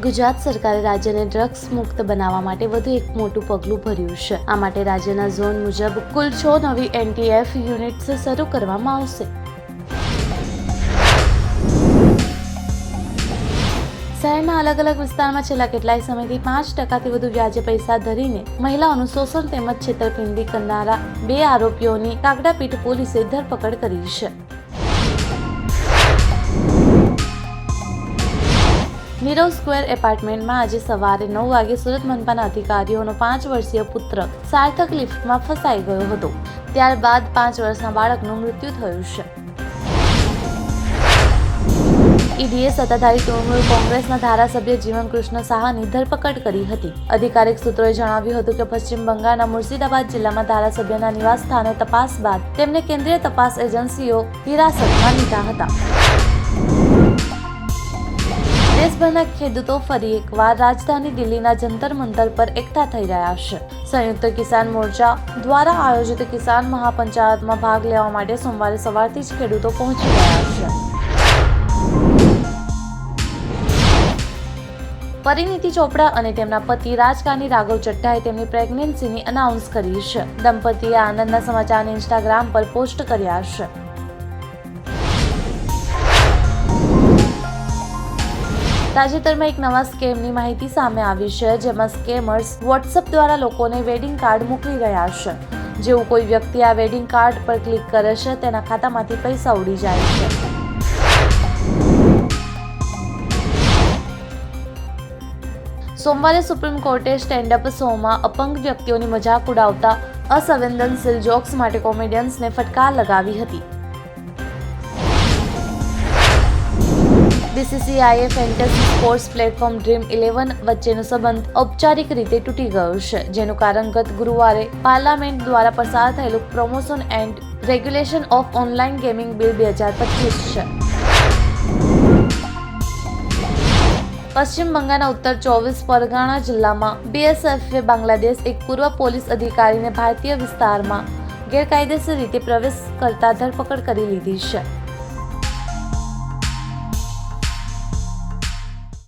ગુજરાત સરકારે રાજ્યને ડ્રગ્સ મુક્ત બનાવવા માટે વધુ એક મોટું પગલું ભર્યું છે. આ માટે રાજ્યના ઝોન મુજબ કુલ 6 નવી એનટીએફ યુનિટ્સ શરૂ કરવામાં આવશે. શહેરના અલગ અલગ વિસ્તારમાં છેલ્લા કેટલાય સમયથી 5% વધુ વ્યાજે પૈસા ધરીને મહિલાઓનું શોષણ તેમજ છેતરપિંડી કરનારા 2 આરોપીઓની કાગડાપીઠ પોલીસે ધરપકડ કરી છે. નીરવ સ્ક્વેર એપાર્ટમેન્ટમાં આજે સવારે 9 વાગે સુરત મનપાના અધિકારીઓનો 5 વર્ષીય પુત્ર સાર્થક લિફ્ટમાં ફસાઈ ગયો હતો. ત્યારબાદ 5 વર્ષના બાળકનું મૃત્યુ થયું છે. ઈડીએ સત્તાધારી તૃણમૂલ કોંગ્રેસના ધારાસભ્ય જીવન કૃષ્ણ સાહાની ધરપકડ કરી હતી. અધિકારિક સૂત્રોએ જણાવ્યું હતું કે પશ્ચિમ બંગાળના મુર્શિદાબાદ જિલ્લામાં ધારાસભ્યના નિવાસ સ્થાને તપાસ બાદ તેમને કેન્દ્રીય તપાસ એજન્સીઓ હિરાસતમાં લીધા હતા. દેશભરના ખેડૂતો ફરી એકવાર રાજધાની દિલ્હીના જંતર મંતર પર એકઠા થઈ રહ્યા છે. સંયુક્ત કિસાન મોરચા દ્વારા આયોજિત કિસાન મહાપંચાયતમાં ભાગ લેવા માટે સોમવારે સવારથી જ ખેડૂતો પહોંચી રહ્યા છે. પરિણીતિ ચોપડા અને તેમના પતિ રાજકારણી રાઘવ ચડ્ઢાએ તેમની પ્રેગ્નન્સીની અનાઉન્સ કરી છે. દંપતીએ આનંદના સમાચારને ઇન્સ્ટાગ્રામ પર પોસ્ટ કર્યા છે. તાજેતરમાં એક નવા સ્કેમની માહિતી સામે આવી છે, જેમાં સ્કેમર્સ વોટ્સએપ દ્વારા લોકોને વેડિંગ કાર્ડ મોકલી રહ્યા છે. જેવું કોઈ વ્યક્તિ આ વેડિંગ કાર્ડ પર ક્લિક કરે છે, તેના ખાતામાંથી પૈસા ઉડી જાય છે. સોમવારે સુપ્રીમ કોર્ટે સ્ટેન્ડઅપ શોમાં અપંગ વ્યક્તિઓની મજાક ઉડાવતા અસંવેદનશીલ જોક્સ માટે કોમેડિયન્સને ફટકાર લગાવી હતી. બીસીસીઆઈએ ફેન્ટસી સ્પોર્ટ્સ પ્લેટફોર્મ ડ્રીમ 11 વચ્ચેનો સંબંધ ઔપચારિક રીતે તૂટી ગયો છે, જેનું કારણ ગત ગુરુવારે પાર્લામેન્ટ દ્વારા પસાર થયેલું promotion and regulation of online gaming bill 2025 છે. પશ્ચિમ બંગાળના ઉત્તર 24 પરગણા જિલ્લામાં બીએસએફે બાંગ્લાદેશ એક પૂર્વ પોલીસ અધિકારીને ભારતીય વિસ્તારમાં ગેરકાયદેસર રીતે પ્રવેશ કરતા ધરપકડ કરી લીધી છે.